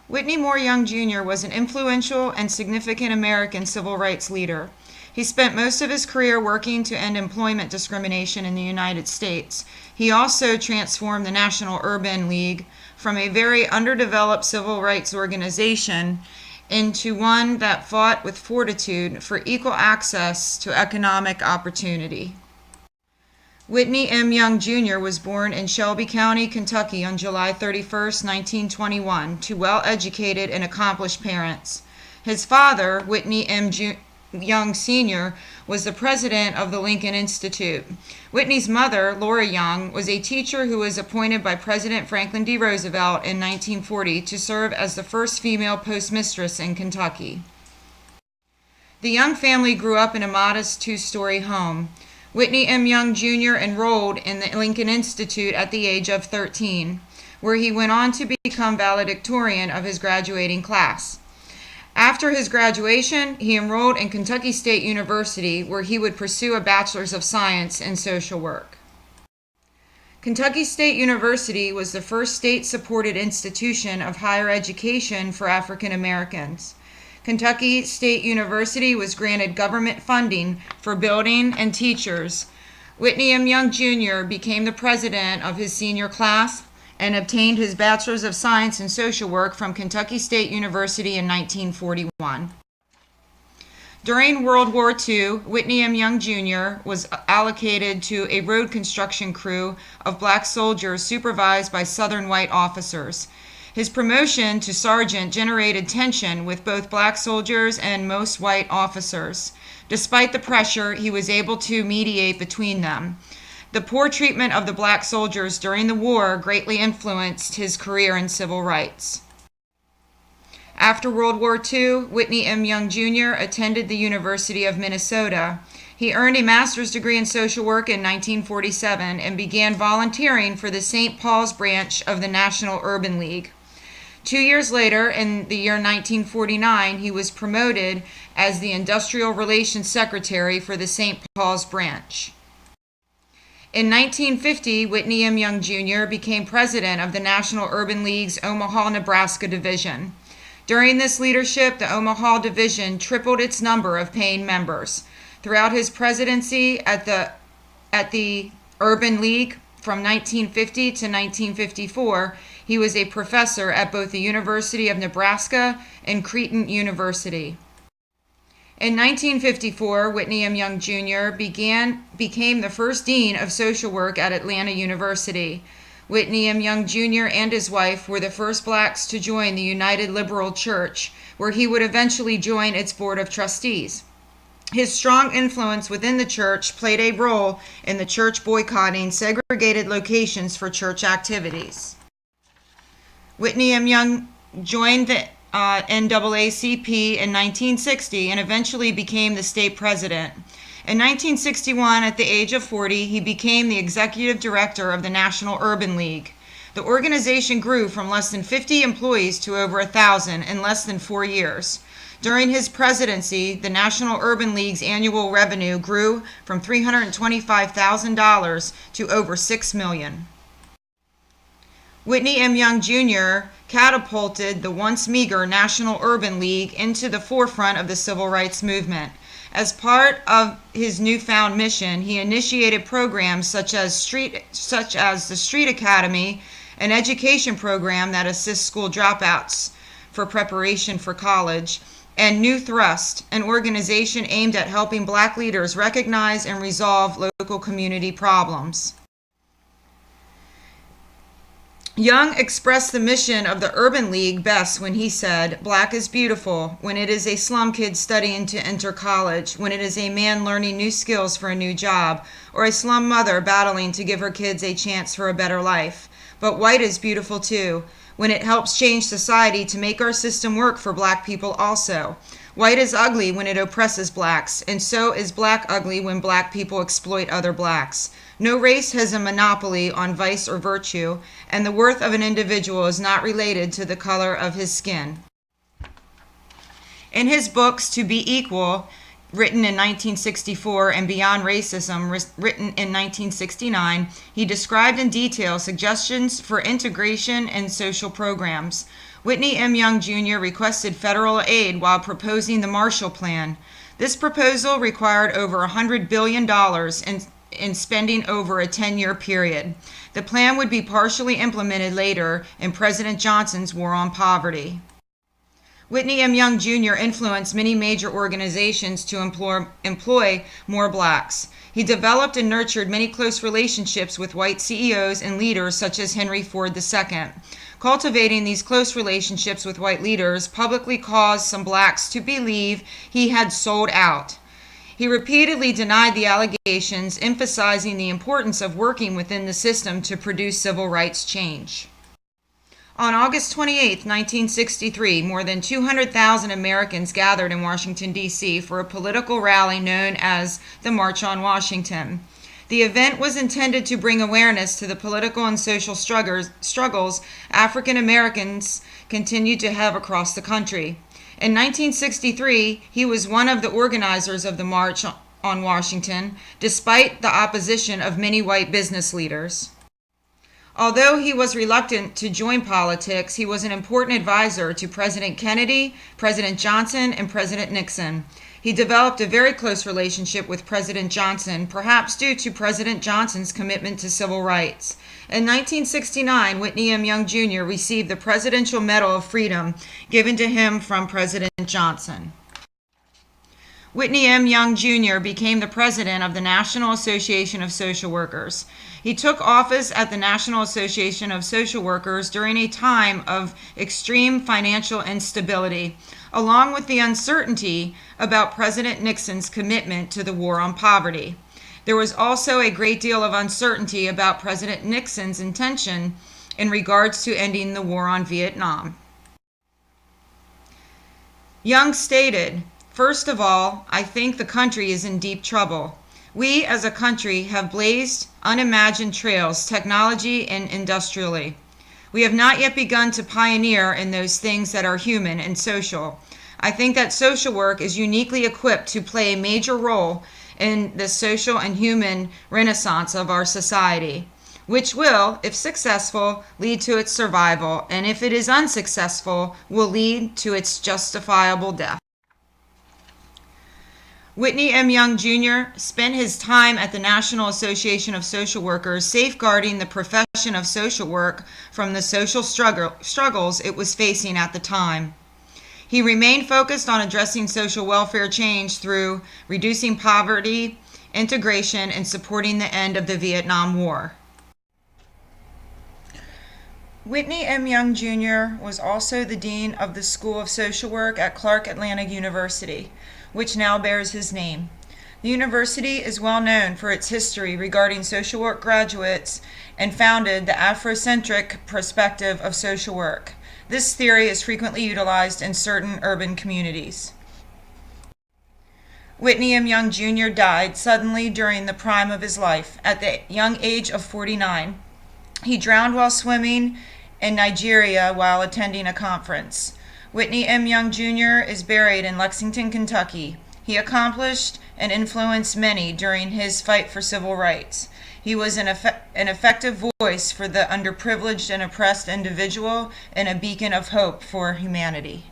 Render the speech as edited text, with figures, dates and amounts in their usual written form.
Whitney Moore Young Jr. was an influential and significant American civil rights leader. He spent most of his career working to end employment discrimination in the United States. He also transformed the National Urban League from a very underdeveloped civil rights organization into one that fought with fortitude for equal access to economic opportunity. Whitney M. Young Jr. was born in Shelby County, Kentucky on July 31, 1921, to well-educated and accomplished parents. His father, Whitney M. Young Sr., was the president of the Lincoln Institute. Whitney's mother, Laura Young, was a teacher who was appointed by President Franklin D. Roosevelt in 1940 to serve as the first female postmistress in Kentucky. The Young family grew up in a modest two-story home. Whitney M. Young Jr. enrolled in the Lincoln Institute at the age of 13, where he went on to become valedictorian of his graduating class. After his graduation, he enrolled in Kentucky State University, where he would pursue a Bachelor's of Science in Social Work. Kentucky State University was the first state-supported institution of higher education for African Americans. Kentucky State University was granted government funding for building and teachers. Whitney M. Young Jr. became the president of his senior class and obtained his Bachelor's of Science in Social Work from Kentucky State University in 1941. During World War II, Whitney M. Young Jr. was allocated to a road construction crew of black soldiers supervised by Southern white officers. His promotion to sergeant generated tension with both black soldiers and most white officers. Despite the pressure, he was able to mediate between them. The poor treatment of the black soldiers during the war greatly influenced his career in civil rights. After World War II, Whitney M. Young Jr. attended the University of Minnesota. He earned a master's degree in social work in 1947 and began volunteering for the St. Paul's branch of the National Urban League. 2 years later, in the year 1949, he was promoted as the Industrial Relations Secretary for the St. Paul's branch. In 1950, Whitney M. Young Jr. became president of the National Urban League's Omaha, Nebraska division. During this leadership, the Omaha division tripled its number of paying members. Throughout his presidency at the Urban League from 1950 to 1954, he was a professor at both the University of Nebraska and Creighton University. In 1954, Whitney M. Young Jr. became the first dean of social work at Atlanta University. Whitney M. Young Jr. and his wife were the first blacks to join the United Liberal Church, where he would eventually join its board of trustees. His strong influence within the church played a role in the church boycotting segregated locations for church activities. Whitney M. Young joined the NAACP in 1960 and eventually became the state president. In 1961, at the age of 40, he became the executive director of the National Urban League. The organization grew from less than 50 employees to over 1,000 in less than 4 years. During his presidency, the National Urban League's annual revenue grew from $325,000 to over $6 million. Whitney M. Young Jr. catapulted the once meager National Urban League into the forefront of the civil rights movement. As part of his newfound mission, he initiated programs such as the Street Academy, an education program that assists school dropouts for preparation for college, and New Thrust, an organization aimed at helping black leaders recognize and resolve local community problems. Young expressed the mission of the Urban League best when he said, "Black is beautiful, when it is a slum kid studying to enter college, when it is a man learning new skills for a new job, or a slum mother battling to give her kids a chance for a better life. But white is beautiful too, when it helps change society to make our system work for black people also. White is ugly when it oppresses blacks, and so is black ugly when black people exploit other blacks. No race has a monopoly on vice or virtue, and the worth of an individual is not related to the color of his skin." In his books To Be Equal, written in 1964, and Beyond Racism, written in 1969, he described in detail suggestions for integration and social programs. Whitney M. Young Jr. requested federal aid while proposing the Marshall Plan. This proposal required over $100 billion in spending over a 10-year period. The plan would be partially implemented later in President Johnson's War on Poverty. Whitney M. Young Jr. influenced many major organizations to employ more blacks. He developed and nurtured many close relationships with white CEOs and leaders such as Henry Ford II. Cultivating these close relationships with white leaders publicly caused some blacks to believe he had sold out. He repeatedly denied the allegations, emphasizing the importance of working within the system to produce civil rights change. On August 28, 1963, more than 200,000 Americans gathered in Washington, D.C. for a political rally known as the March on Washington. The event was intended to bring awareness to the political and social struggles African Americans continued to have across the country. In 1963, he was one of the organizers of the March on Washington, despite the opposition of many white business leaders. Although he was reluctant to join politics, he was an important advisor to President Kennedy, President Johnson, and President Nixon. He developed a very close relationship with President Johnson, perhaps due to President Johnson's commitment to civil rights. In 1969, Whitney M. Young Jr. received the Presidential Medal of Freedom given to him from President Johnson. Whitney M. Young Jr. became the president of the National Association of Social Workers. He took office at the National Association of Social Workers during a time of extreme financial instability, along with the uncertainty about President Nixon's commitment to the war on poverty. There was also a great deal of uncertainty about President Nixon's intention in regards to ending the war on Vietnam. Young stated, "First of all, I think the country is in deep trouble. We as a country have blazed unimagined trails, technology and industrially. We have not yet begun to pioneer in those things that are human and social. I think that social work is uniquely equipped to play a major role in the social and human renaissance of our society, which will, if successful, lead to its survival, and if it is unsuccessful, will lead to its justifiable death." Whitney M. Young Jr. spent his time at the National Association of Social Workers safeguarding the profession of social work from the social struggles it was facing at the time. He remained focused on addressing social welfare change through reducing poverty, integration, and supporting the end of the Vietnam War. Whitney M. Young Jr. was also the dean of the School of Social Work at Clark Atlanta University, which now bears his name. The university is well known for its history regarding social work graduates and founded the Afrocentric perspective of social work. This theory is frequently utilized in certain urban communities. Whitney M. Young Jr. died suddenly during the prime of his life at the young age of 49. He drowned while swimming in Nigeria while attending a conference. Whitney M. Young Jr. is buried in Lexington, Kentucky. He accomplished and influenced many during his fight for civil rights. He was an effective voice for the underprivileged and oppressed individual and a beacon of hope for humanity.